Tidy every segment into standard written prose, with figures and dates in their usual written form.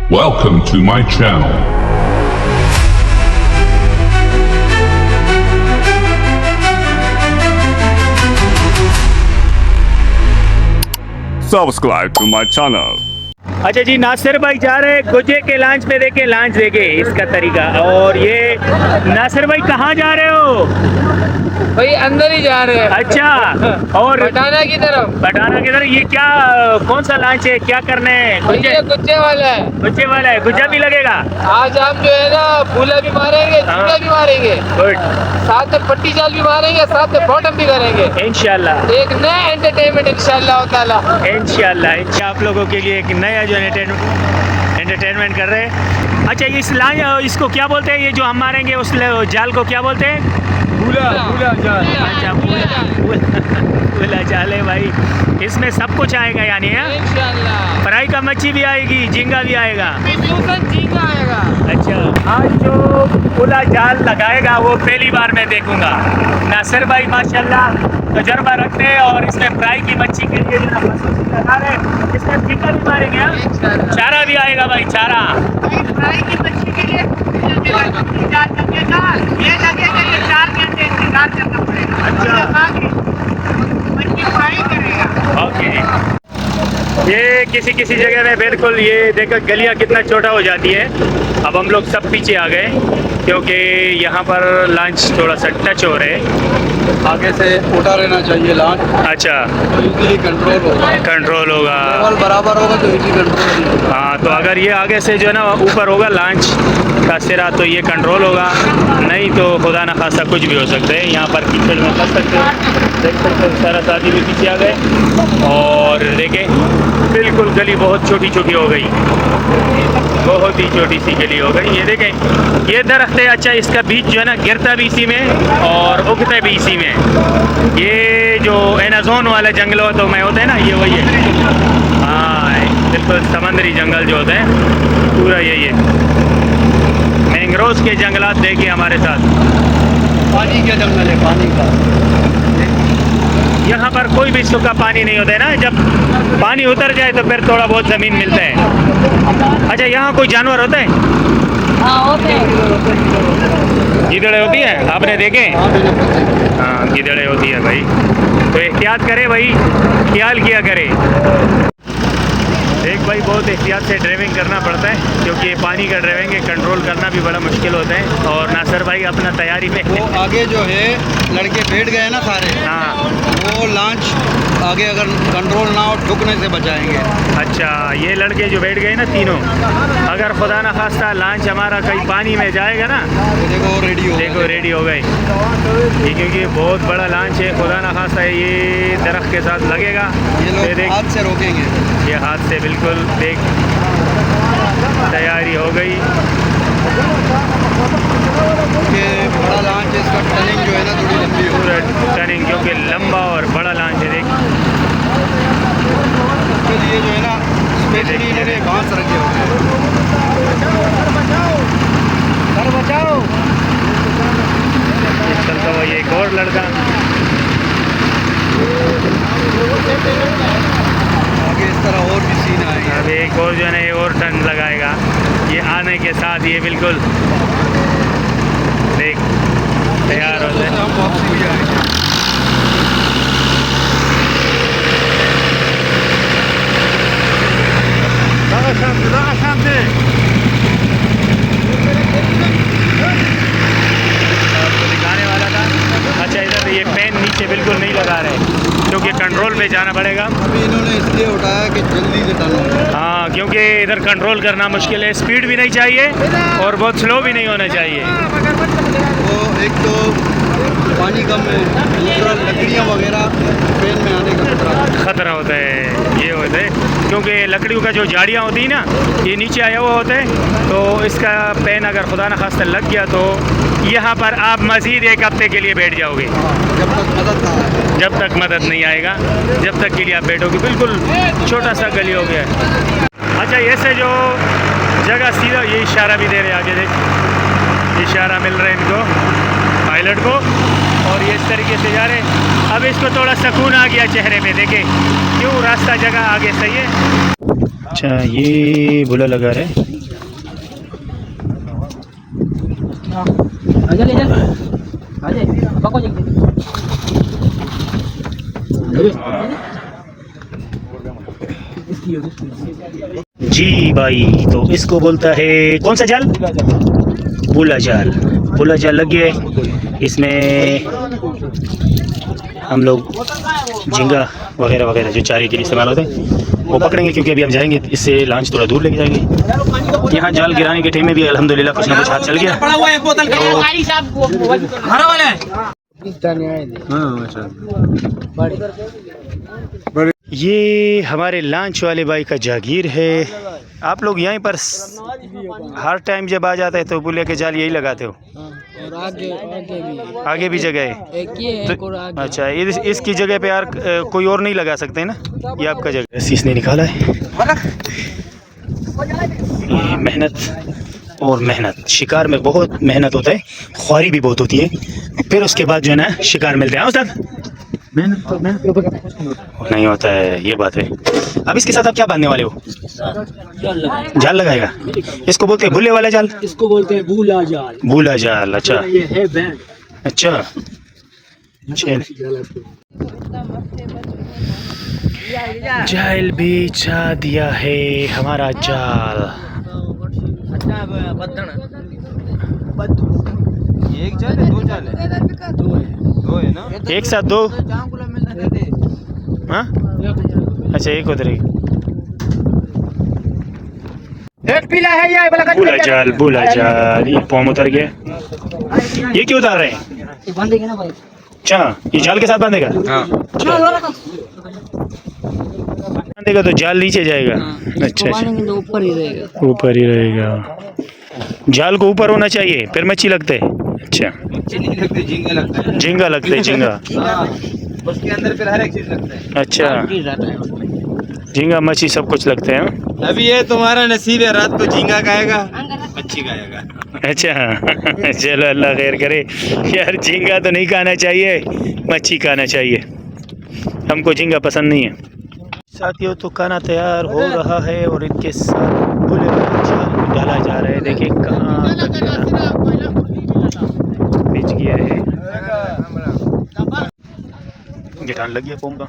Welcome to my channel. Subscribe to my channel. अच्छा जी, नासिर भाई जा रहे हैं गुजे के लॉन्च पे। देखे लॉन्च देखे इसका तरीका। और ये नासिर भाई कहाँ जा रहे हो? भाई अंदर ही जा रहे हैं। अच्छा, और पटाना की तरफ। पटाना की तरफ। ये क्या, कौन सा लॉन्च है, क्या करने हैं? गुज्जे, ये गुज्जे वाला है। गुज्जे वाला है। गुज्जा भी लगेगा आज हम जो है ना फूला भी मारेंगे, झूला भी मारेंगे, गुड, साथ में पट्टी जाल भी मारेंगे, साथ में बॉटम भी करेंगे। इंशाल्लाह एक नया एंटरटेनमेंट इंशाल्लाह ताला। इंशाल्लाह आप लोगों के लिए एक नया जो एंटरटेनमेंट कर रहे हैं। अच्छा, इस लॉन्च इसको क्या बोलते हैं? ये जो हम मारेंगे उस जाल को क्या बोलते हैं? फूला जाल। अच्छा, फूला जाल है भाई। इसमें सब कुछ आएगा यानी है? इंशाल्लाह फ्राई का मच्छी भी आएगी, झींगा भी आएगा। झींगा आएगा। अच्छा, आज जो फूला जाल लगाएगा वो पहली बार मैं देखूंगा। नासिर भाई माशाल्लाह तजर्बा रखते हैं और इसमें फ्राई की मच्छी के लिए जो ना मछली लगा रहे हैं, इसमें झींगा भी मारेंगे। हाँ? चारा भी आएगा भाई, चारा। फ्राई की मच्छी के लिए ये लगेगा कि 4 घंटे इंतजार करना पड़ेगा। अच्छा, मच्छी फ्राई करेगा। ओके। ये किसी किसी जगह में बिल्कुल, ये देखो गलियां कितना छोटा हो जाती है। अब हम लोग सब पीछे आ गए क्योंकि यहाँ पर लॉन्च थोड़ा सा टच हो रहे हैं। आगे से उठा रहना चाहिए लॉन्च, अच्छा, तो इजीली कंट्रोल होगा। कंट्रोल होगा। लेवल बराबर होगा तो इजी कंट्रोल होगा। हाँ, तो अगर ये आगे से जो है ना ऊपर होगा लॉन्च का सिरा तो ये कंट्रोल होगा, नहीं तो खुदा न खासा कुछ भी हो सकता है। यहाँ पर कीचड़ में फंस सकते हो, देख सकते हो। सारा शादी भी पीछे आ गए और देखें बिल्कुल गली बहुत छोटी छोटी हो गई, बहुत ही छोटी सी गली हो गई। ये देखें, ये दरख्त है। अच्छा, इसका बीज जो है ना गिरता भी इसी में और उगता भी इसी में। ये जो एनाजोन वाला जंगल होता है होता है ना, ये वही है। हाँ, बिल्कुल समंदरी जंगल जो होते हैं पूरा यही है। मैंग्रोव के जंगलात देखिए हमारे साथ। पानी का जंगल है, पानी का। यहाँ पर कोई भी सूखा पानी नहीं होता है ना। जब पानी उतर जाए तो फिर थोड़ा बहुत ज़मीन मिलता है। अच्छा, यहाँ कोई जानवर होता है? हाँ होते हैं। गिदड़े होती है, आपने देखे? हाँ, गिदड़े होती है भाई। तो एहतियात करे भाई, ख्याल किया करे। देख भाई, बहुत एहतियात से ड्राइविंग करना पड़ता है क्योंकि पानी का ड्राइविंग है, कंट्रोल करना भी बड़ा मुश्किल होता है। और नासिर भाई अपना तैयारी में। वो आगे जो है लड़के बैठ गए ना सारे, हाँ, वो लॉन्च आगे अगर कंट्रोल ना हो ठुकने से बचाएंगे। अच्छा, ये लड़के जो बैठ गए ना तीनों, अगर खुदा न खास्ता लॉन्च हमारा कहीं पानी में जाएगा ना, तो देखो रेडी हो, देखो रेडी हो गए। ये क्योंकि बहुत बड़ा लॉन्च है, खुदा न खास्ता ये दरख्त के साथ लगेगा। ये लोग देख, हाथ से रोकेंगे। ये हाथ से बिल्कुल देख, तैयारी हो गई। कि बड़ा लॉन्च है, इसका टर्निंग जो है ना थोड़ी लंबी हो। पूरा टर्निंग क्योंकि लंबा और बड़ा लॉन्च है। देख, उसके लिए जो है ना स्पेशली इन्होंने बांस रखे होते हैं। सर बचाओ। चलता हुआ ये एक और लड़का। आगे इस तरह और भी सीन आएंगे। अब एक और जो है ना ये और टर्न लगाएगा। ये आने के साथ ये बिल्कुल देख तैयार हो जाए। हम वापसी भी आएंगे। आपको दिखाने वाला था। अच्छा, इधर ये पेन नीचे बिल्कुल नहीं लगा रहे क्योंकि कंट्रोल पे जाना पड़ेगा। अभी इन्होंने इसलिए उठाया कि जल्दी से टर्न हो। हाँ, क्योंकि इधर कंट्रोल करना मुश्किल है। स्पीड भी नहीं चाहिए और बहुत स्लो भी नहीं होना चाहिए। तो एक तो पानी कम है, दूसरा लकड़ियाँ वगैरह पेन में आने का खतरा होता है। ये होता है क्योंकि लकड़ियों का जो झाड़ियाँ होती है ना, ये नीचे आया हुआ होता है। तो इसका पेन अगर खुदा न खास्ता लग गया तो यहाँ पर आप मज़ीद एक हफ्ते के लिए बैठ जाओगे। जब तक मदद ना आए। जब तक मदद नहीं आएगा, जब तक के लिए आप बैठोगे। बिल्कुल छोटा सा गली हो गया है। अच्छा, ऐसे जो जगह सीधा, ये इशारा भी दे रहे आगे देख, इशारा मिल रहा है इनको पायलट को। और ये इस तरीके से जा रहे। अब इसको थोड़ा सुकून आ गया चेहरे पे, देखे क्यों रास्ता जगह आगे सही है। अच्छा, ये बुला लगा रहे जी भाई, तो इसको बोलता है कौन सा जाल? बुला जाल। बुला जाल लग गया है। इसमें हम लोग झींगा वगैरह वगैरह जो चारे के लिए इस्तेमाल होते हैं वो पकड़ेंगे, क्योंकि अभी हम जाएंगे इससे लॉन्च थोड़ा दूर लेके जाएंगे। यहाँ जाल गिराने के टाइम में भी अल्हम्दुलिल्लाह कुछ ना कुछ हाथ चल गया। ये हमारे लॉन्च वाले भाई का जागीर है। आप लोग यहीं पर हर टाइम जब आ जाते हैं तो बुले के जाल यही लगाते हो? और आगे भी जगह है एक ये है, और आगे। अच्छा, इसकी जगह पे यार कोई और नहीं लगा सकते ना, ये आपका जगह। रस्सी इसने निकाला है। ये मेहनत और मेहनत, शिकार में बहुत मेहनत होता है, ख्वारी भी बहुत होती है, फिर उसके बाद जो है ना शिकार मिलते हैं। उस्ताद मेहनत तो मेहनत के ऊपर नहीं होता है, ये बात है। अब इसके साथ आप क्या बांधने वाले हो? जाल लगाएगा। इसको बोलते हैं बुल्ले वाला जाल? इसको बोलते हैं बूला जाल। बूला जाल, अच्छा ये है बैंड। अच्छा। जाल बिछा दिया है हमारा जाल। एक जाल है, दो जाल है? दो है ना? एक साथ दो? हाँ अच्छा, एक उधर ही। बुला जाल, बुला जाल। ये पॉम उतर गया। ये क्यों उतार रहे हैं? बांधेगा ना भाई। अच्छा, ये जाल के साथ बांधेगा? बांधेगा तो जाल नीचे जाएगा। अच्छा अच्छा, तो ऊपर ही रहेगा। ऊपर ही रहेगा। जाल को ऊपर होना चाहिए, फिर मच्छी लगते है। अच्छा, नहीं लगते, झींगा लगता है। झींगा लगते है, झींगा। उसके अंदर फिर हर एक चीज लगता है। अच्छा, झींगा मच्छी सब कुछ लगते हैं। अभी ये तुम्हारा नसीब है, रात को झींगा खाएगा, मच्छी खाएगा। अच्छा चलो, अल्लाह खैर करे। यार झींगा तो नहीं खाना चाहिए, मच्छी खाना चाहिए। हमको झींगा पसंद नहीं है। साथियों, तो खाना तैयार हो रहा है और इनके साथ बुले वाले जाल में डाला जा रहा है। देखिए कहाँ तक बिछ गया है। गिटान लग गया पोम का।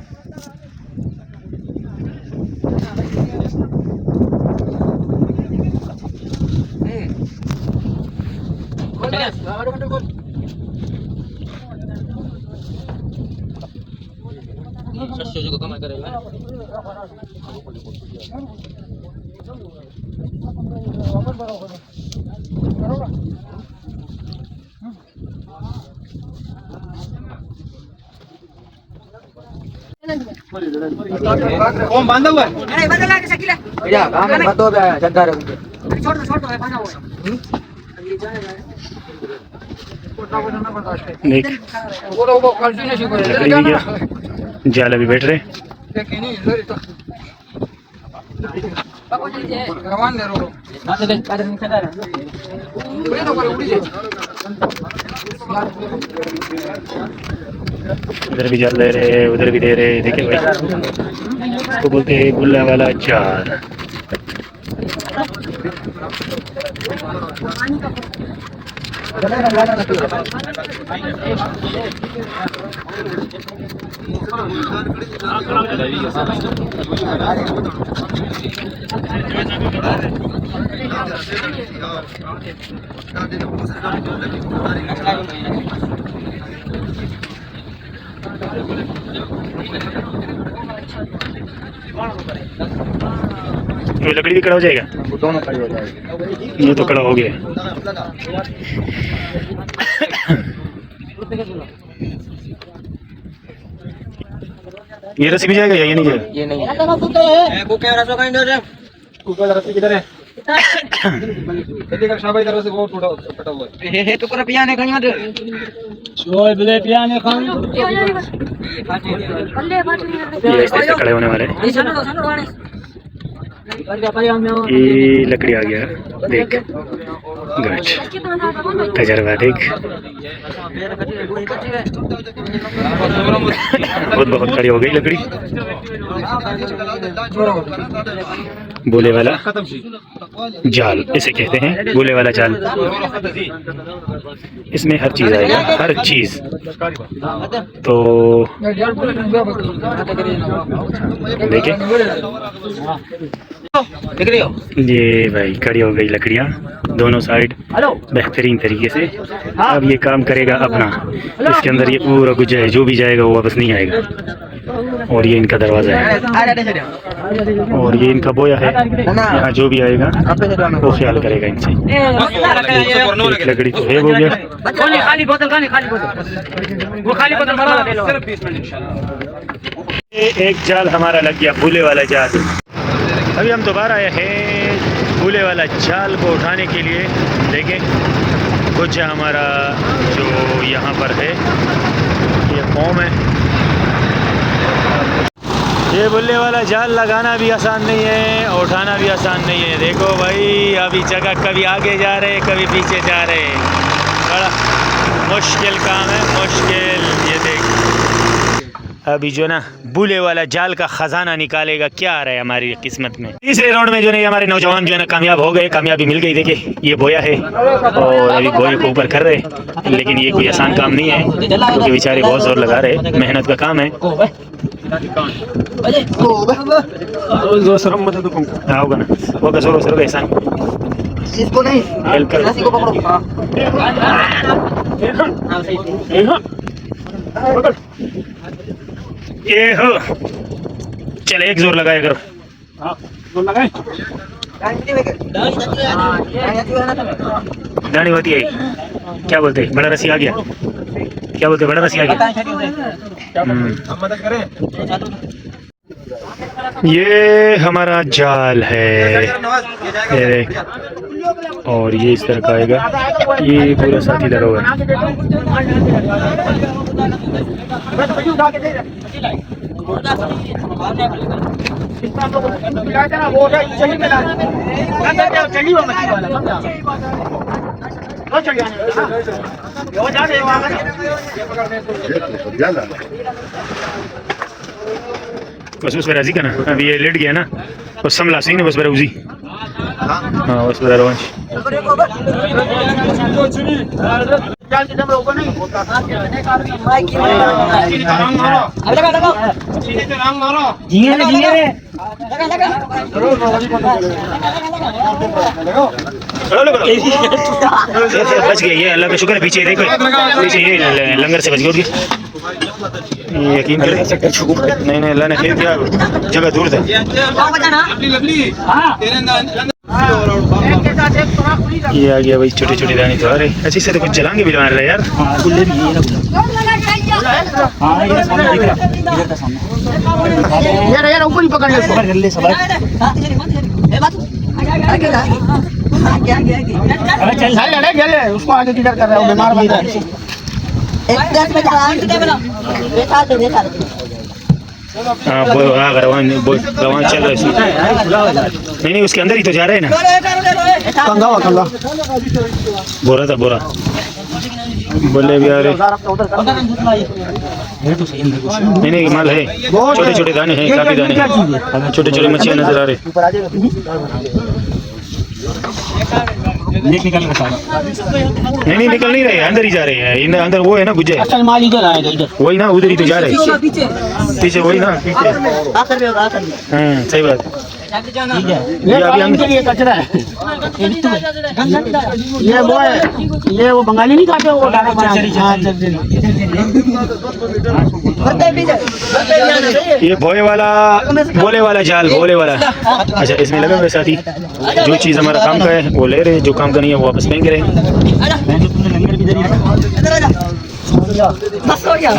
कौन बांधा हुआ है? देख, लकड़ी भी गया, जाल अभी बैठ रहे। इधर भी जाल दे रहे, उधर भी दे रहे। देखिए भाई, इसको बोलते हैं बुल्ला वाला जाल। तो लकड़ी भी खड़ा हो जाएगा? दोनों खड़े हो जाएंगे। ये तो खड़ा हो गया। ये रस्सी भी जाएगा या ये नहीं जाएगा? ये नहीं है। रस्सी किधर है? शाबाश, तरह से वो टूटा फटा हुआ है। तो कर पियाने खनिया दे। छोड़ दे पियाने खान। ये ऐसे खड़े होने वाले हैं। ये लकड़ी आ गया, देख गुड तजर्बा देख बहुत खड़ी हो गई लकड़ी। बोले वाला जाल इसे कहते हैं, बोले वाला जाल। इसमें हर चीज़ आएगा, हर चीज़। तो देखिए ये भाई खड़ी हो गई लकड़ियाँ दोनों साइड बेहतरीन तरीके से। अब ये काम करेगा अपना, इसके अंदर ये पूरा कुछ है, जो भी जाएगा वो वापस नहीं आएगा। और ये इनका दरवाज़ा है और ये इनका बोया है, यहाँ जो भी आएगा वो ख्याल करेगा इनसे। एक लकड़ी तो है हो गया। एक जाल हमारा लग गया, भूले वाला जाल। अभी हम दोबारा आए हैं भूले वाला जाल को उठाने के लिए। देखें कुछ हमारा जो यहाँ पर है ये कौम है। ये भूले वाला जाल लगाना भी आसान नहीं है, उठाना भी आसान नहीं है। देखो भाई अभी जगह कभी आगे जा रहे कभी पीछे जा रहे, बड़ा मुश्किल काम है, मुश्किल। ये देख अभी जो ना भूले वाला जाल का खजाना निकालेगा, क्या आ रहा है हमारी किस्मत में। तीसरे राउंड में जो है हमारे नौजवान जो है ना कामयाब हो गए, कामयाबी मिल गई। देखिए ये बोया है और अभी बोए को ऊपर कर रहे, लेकिन ये कोई आसान काम नहीं है क्योंकि बेचारे बहुत जोर लगा रहे, मेहनत का काम है। होगा ना वो कसोर सर एहसान इसको नहीं हेल्प कर को पकड़ो। ये हो चल एक जोर लगाया करो। जोर लगाए दानी होती है, क्या बोलते हैं बड़ा रस्सी आ गया, क्या बोलते हैं बड़ा रस्सी आ गया। मदद करें। ये हमारा जाल है और ये इस तरह का आएगा, ये पूरा साथी लगा हुआ बस उस पर राजी का ना। अभी ये लेट गया ना तो समला सही ना बस बरा उजी। हाँ बस बरा रवंश बच गए। ये अल्लाह का शुक्र है, पीछे देखो पीछे ये लंगर से बच गए। यकीन करें नहीं नहीं अल्लाह ने खेल किया, जगह दूर था। ये आ गया भाई, छोटे छोटे दाने तो आ रहे, अच्छी से तो कुछ जलाएंगे भी मार रहे यार। यार ऊपर ही पकड़ ले सब। चल उसको आगे किधर कर रहा है, बीमार बन रहा है। हाँ रवान चल रहा है। नहीं उसके अंदर ही तो जा रहे हैं ना। कंगा बोरा था बोरा बोले भी आ रहे। नहीं माल है, छोटे छोटे दाने हैं, काफी दाने, छोटे छोटे मच्छियाँ नजर आ रहे। नहीं निकल नहीं रहे, अंदर ही जा रहे हैं। अंदर वो है ना गुज्जे, माल इधर आएगा, इधर वही ना, उधर ही तो जा रहे हैं पीछे वही ना पीछे। सही बात। ये कचरा है, ये वो है, ये वो बंगाली नहीं खाते वो ये भोले वाला जाल, भोले वाला। अच्छा इसमें लगा हुआ साथी, जो चीज़ हमारा काम का है वो ले रहे, जो काम का नहीं है वो वापस फेंक रहे। बस हो गया।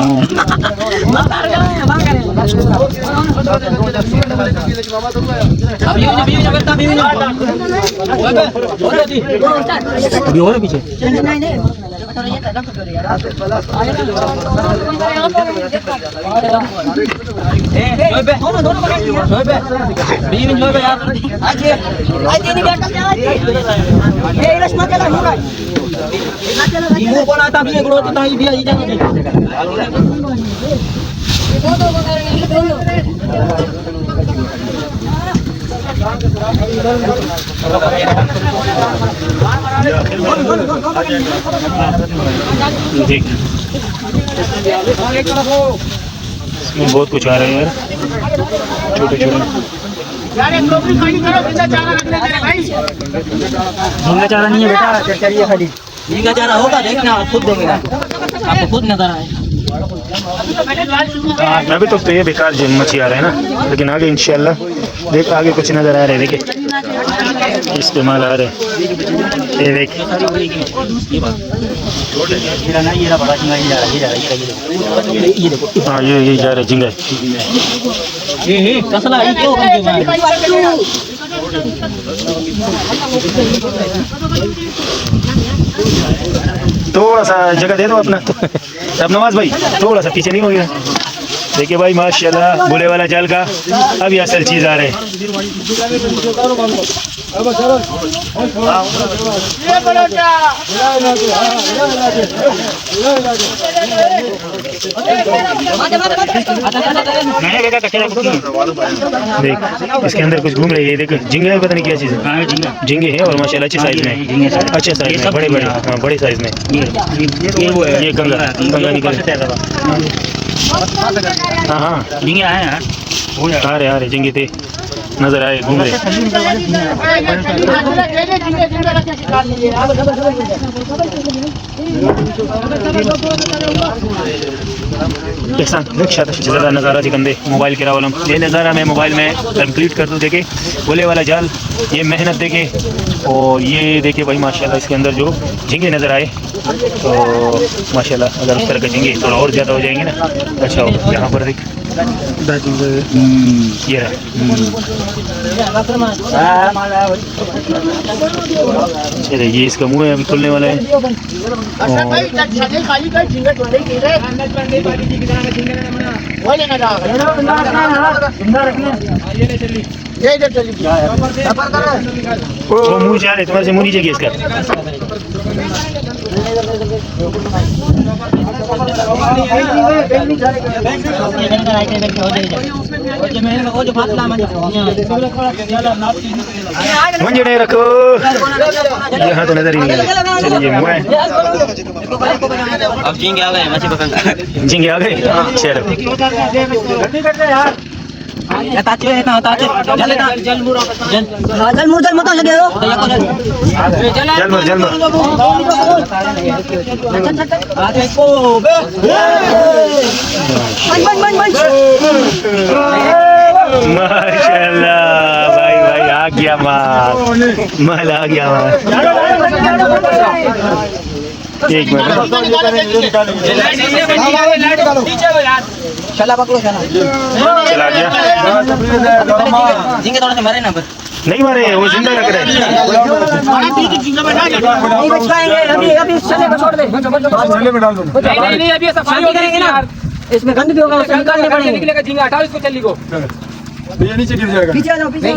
अभी और पीछे देख इसमें बहुत कुछ आ रहा है यार, छोटे छोटे झींगा चारा नहीं है बेटा, चरचरी है खाली। झींगा चारा होगा देखना, आप खुद देखेगा, आपको खुद नजर आए। अभी तो ये बेकार मच्छी आ रहा है ना, लेकिन आगे इंशाल्लाह देख आगे कुछ नज़र आ रहा है। देखिए इस्तेमाल आ रहे हैं, ये देख हाँ ये जा रहा है झींगा। थोड़ा सा जगह दे दो अपना अब नवाज भाई, थोड़ा सा पीछे नहीं हो गया। देखिए भाई माशाल्लाह बुले वाला जाल का अब ये असल चीज़ आ रहा है। देख इसके अंदर कुछ घूम रही है, देख झींगे पता नहीं क्या चीज़ है, झींगे है और माशाल्लाह अच्छे साइज में, अच्छे साइज में, बड़े बड़े, हाँ बड़े साइज में। ये कंगा निकल, हाँ हाँ झींगे आए हैं, आ रहे झींगे थे नजर आए, घूम रहे। ज़्यादा नज़ारा दिखंदे मोबाइल के रावलम, ये नज़ारा मैं मोबाइल में कंप्लीट कर दूँ। देखे बोले वाला जाल, ये मेहनत देखे, और ये देखे भाई माशाल्लाह इसके अंदर जो झींगे नज़र आए तो माशाल्लाह अगर उस तरह के झींगे थोड़ा और ज़्यादा हो जाएंगे ना अच्छा होगा। यहाँ पर देख ये रहा, चलिए ये इसका मुँह है, अभी खुलने वाला है। वो मुँह जा रहे, तुम्हारे से मुँह नीचे किया इसका। मंजड़े रखो, यहाँ तो नजर ही नहीं है। चलिए मुँह है, अब झींगे आ गए, मछली पकड़ झींगे आ गए, चलो माशाल्लाह भाई भाई आ गया माल आ गया माल। एक मिनट चला पकड़ो, चला गया। झींगे थोड़े से मरे ना, नहीं मारे, वो जिंदा लग रहे हैं। इसमें गंद भी होगा, निकालने पड़ेंगे। झींगा हटाओ इसको, चली को ये नीचे गिर जाएगा। पीछे आ जाओ, पीछे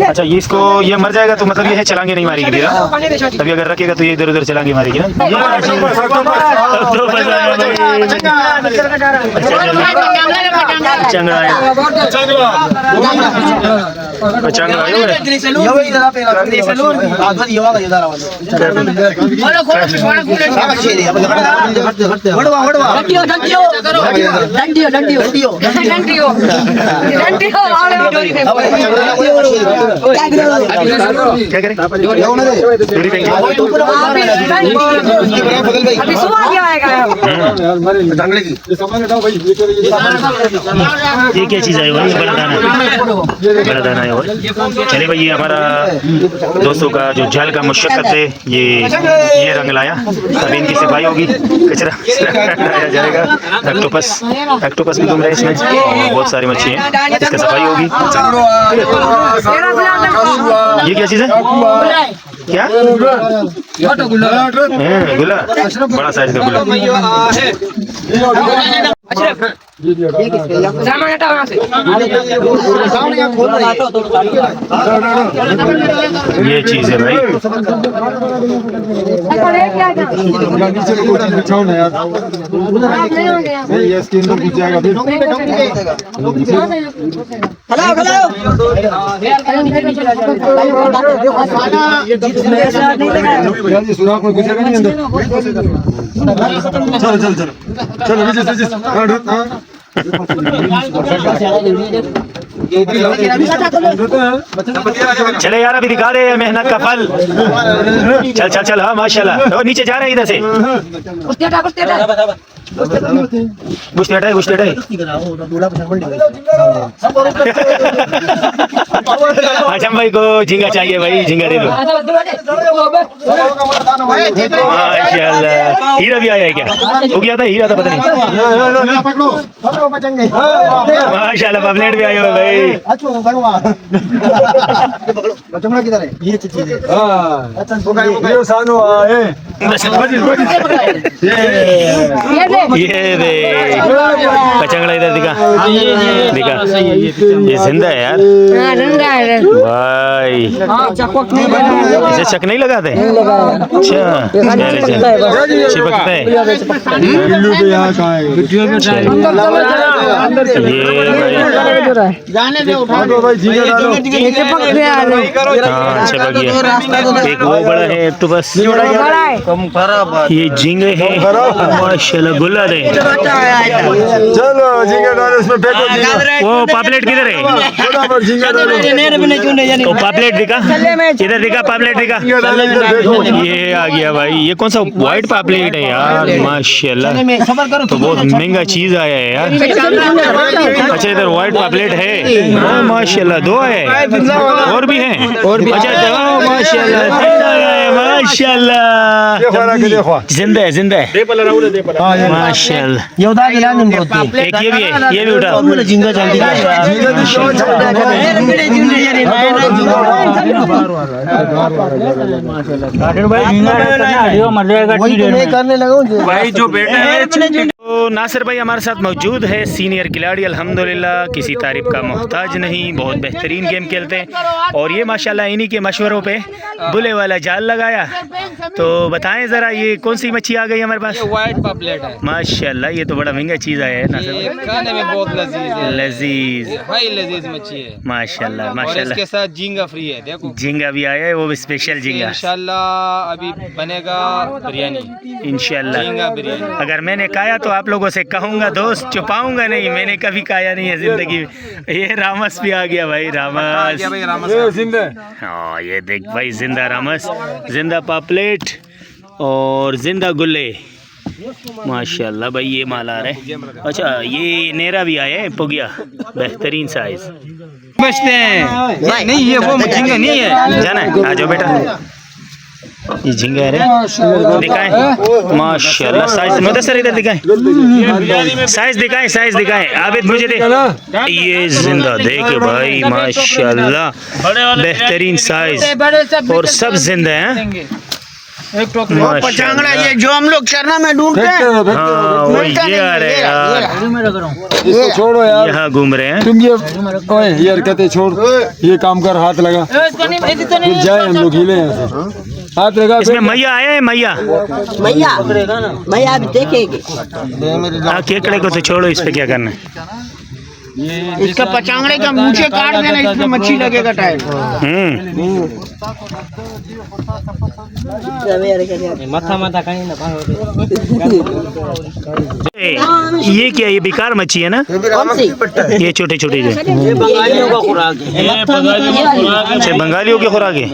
अच्छा ये इसको ये मर जाएगा तो मतलब ये है चलांगे नहीं मारेगी ना, तभी अगर रखेगा तो ये इधर उधर चलांगे मारेगी ना। चंगा क्या करें ये क्या चीज़ है भाई? बड़ा दाना है भाई। चले भाई ये हमारा दोस्तों का जो जाल का मुशक्कत है ये रंग लाया, अभी इनकी सफाई होगी, कचरा हटाया जाएगा। एक्टोपस भी घूम रहे हैं इसमें, बहुत सारी मच्छी हैं, इसका सफाई होगी। ये क्या चीज़ है? क्या? गुला, बड़ा साइज का गुला। ये चीज़ है भाई। सुराख में घुसेगा नहीं अंदर। चलो चलो चलो चलो चले यार, अभी दिखा दे मेहनत का फल। चल चल चल, हाँ माशाल्लाह। तो नीचे जा रहे हैं इधर से। बुश लेटा है। आजम भाई को झींगा चाहिए भाई, झींगा दे दो। माशाल्लाह। हीरा भी आया है क्या? हो गया था हीरा था, पता नहीं। माशाल्लाह, पापलेट भी आया है भाई। ये चीज है। ये सानो है। ये दे कचंगड़ा इधर दिखा। ये जिंदा है यार भाई। इसे चक नहीं लगाते? अच्छा, चिपकता है। एक वो बड़ा है, एक तो बस ये झींगे है माशाल्लाह। गुल्ला दे। चलो झींगा डालो इसमें, फेंको झींगा। वो पापलेट किधर है? तो पापलेट दिखा इधर, दिखा पापलेट दिखा। ये आ गया भाई। ये कौन सा व्हाइट पापलेट है यार माशाल्लाह। तो बहुत महंगा चीज आया है यार। अच्छा, इधर व्हाइट पापलेट है माशाल्लाह। दो है और भी हैं। अच्छा माशाल्लाह, माशाल्लाह जिंदा है, जिंदा है माशाल्लाह। एक ये भी है, ये भी उठा। भाई जो बेटा है तो नासिर भाई हमारे साथ मौजूद है, सीनियर खिलाड़ी अल्हम्दुलिल्लाह, किसी तारीफ का मोहताज नहीं, बहुत बेहतरीन गेम खेलते हैं। और ये माशाल्लाह इन्हीं के मशवरों पे बुले वाला जाल लगाया। तो बताएं ज़रा, ये कौन सी मच्छी आ गई हमारे पास? व्हाइट पापलेट है माशाल्लाह, ये तो बड़ा महंगा चीज़ आया है नासिर भाई। खाने में बहुत लजीज है। लजीज, हाई लजीज मच्छी है माशाल्लाह और माशाल्लाह। इसके साथ झींगा फ्री है। देखो झींगा भी आया है, वो भी स्पेशल झींगा। इंशाल्लाह अभी बनेगा बिरयानी, इंशाल्लाह। झींगा बिरयानी। अगर मैंने खाया तो आप लोगों से कहूँगा दोस्त, छुपाऊंगा नहीं, मैंने कभी खाया नहीं है जिंदगी में। ये रामस भी आ गया भाई, रामस। हाँ ये देख भाई, जिंदा रामस, जिंदा पापलेट और जिंदा गुल्ले माशाल्लाह भाई। ये माल आ रहा है। अच्छा, ये नेरा भी आया है, पुगिया, बेहतरीन साइज। बचते हैं नहीं, ये वो झींगा नहीं है। जाना है, आ जाओ बेटा। ये झींगा है, दिखाएं माशाल्लाह। साइज मुदस्सर इधर दिखाएं, साइज दिखाएं, साइज दिखाएं। आबिद मुझे दे। ये जिंदा देखे भाई माशाल्लाह, बेहतरीन साइज और सब जिंदा हैं। पचांगड़ा ये जो हम लोग चरना में ढूंढते हैं। हाँ ये आ रहे यार, इसको छोड़ो यार, यहाँ घूम रहे हैं। तुम ये हरकतें छोड़, ये काम कर, हाथ लगा, फिर जाए हम लोग हिले यहाँ से। हाथ लगा। इसमें मैया आया है, मैया मैया अभी देखेगी। हाँ, केकड़े को तो छोड़ो, इस पे क्या करना है। इसका पचांगड़े का मूछे काट देना, इसमें मच्छी लगेगा टाइम। माथा कहीं ना। ये क्या, ये बेकार मच्छी है ना? ये छोटे छोटे जो बंगालियों का खुराक है। अच्छा, बंगालियों की खुराक है।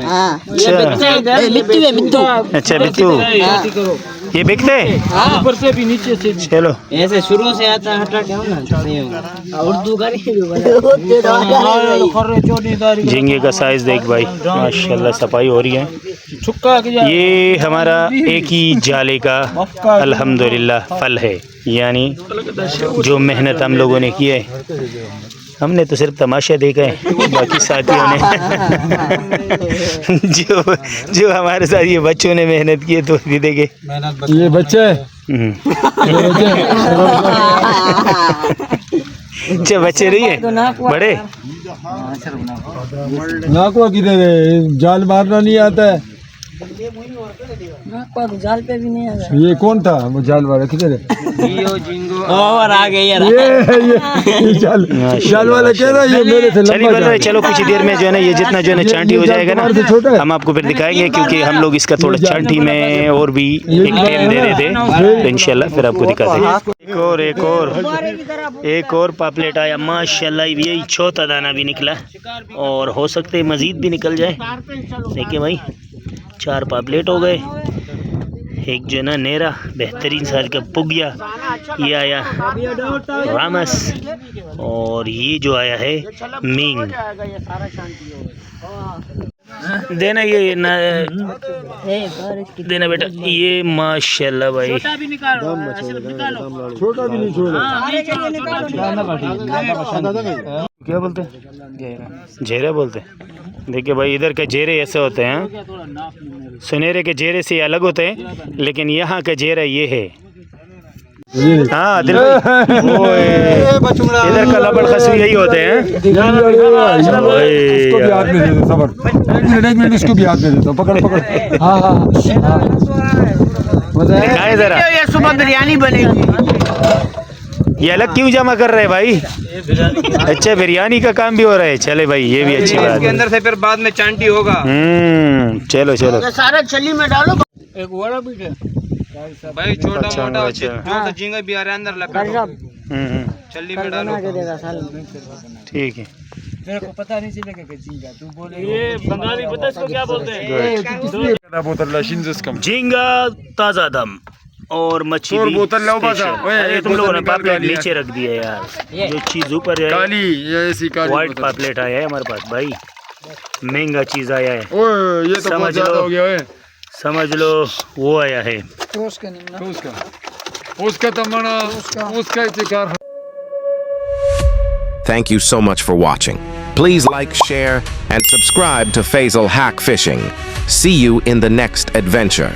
अच्छा बिट्टू, ये बिकते हैं ऊपर से भी नीचे से भी। चलो ऐसे शुरू से आता हटा क्या ना उर्दू झींगे का साइज देख भाई माशाल्लाह, सफाई हो रही है। ये हमारा एक ही जाले का अल्हम्दुलिल्लाह फल है, यानी जो मेहनत हम लोगों ने की है हमने तो सिर्फ तमाशा देखा है, बाकी साथियों ने जो हमारे साथ ये बच्चों ने मेहनत की है तो भी देखे। ये बच्चे बच्चे नहीं है बड़े। नाकवा किधर है? जाल मारना नहीं आता है। जाल पे भी नहीं आया। ये कौन था वो जाल वाला? किधर है? और आ गई यार। ये जाल वाला कह रहा है ये मेरे से चलिए बोल रहे चलो कुछ ही देर में जो है ना ये जितना जो है ना चांटी हो जाएगा ना हम आपको फिर दिखाएंगे, क्योंकि हम लोग इसका थोड़ा चांटी में और भी एक टाइम दे रहे थे, तो इंशाल्लाह फिर आपको दिखाते हैं। एक और पापलेट आया माशाल्लाह, यही चौथा दाना भी निकला और हो सकते है मजीद भी निकल जाए। देखिए भाई 4 पापलेट हो गए। एक जो ना नेरा बेहतरीन साल का पुगिया ये आया रामस, और ये जो आया है मींग। देना ये ना देना बेटा, ये माशाल्लाह भाई छोटा भी नहीं छोड़ा। क्या बोलते हैं? जेरा बोलते हैं। देखिए भाई इधर के जेरे ऐसे होते हैं, सुनहरे के जेरे से अलग होते हैं, लेकिन यहाँ का जेरा ये है। हाँ दिल इधर का लबड़ खसू यही होते हैं। इसको भी हाथ में देता हूँ, पकड़। हाँ दिखाए जरा, ये सुबह बिरयानी बनेगी। ये अलग क्यों जमा कर रहे हैं भाई? अच्छा बिरयानी का काम भी हो रहा है। चले भाई ये भी अच्छी बात है। इसके अंदर से फिर बाद में चांटी होगा। चलो सारा छली में डालो। एक बड़ा भी है भाई, छोटा मोटा जो झींगा भी आ रहा है अंदर लगा छल्ली में डालो। ठीक है। मेरे को पता नहीं चलेगा कि झींगा तू बोले। ये बंगाली पता इसको क्या बोलते हैं? झींगा ताजा दम और मच्छी भी स्पेशल। अरे तुम लोगों ने पापलेट नीचे रख दिया यार, जो चीज ऊपर है व्हाइट पापलेट आया है हमारे पास भाई, महंगा चीज आया है। ये तो समझ लो, समझ लो वो आया है उसका। Thank you so much for watching. Please like, share, and subscribe to Faisal Hack Fishing. See you in the next adventure.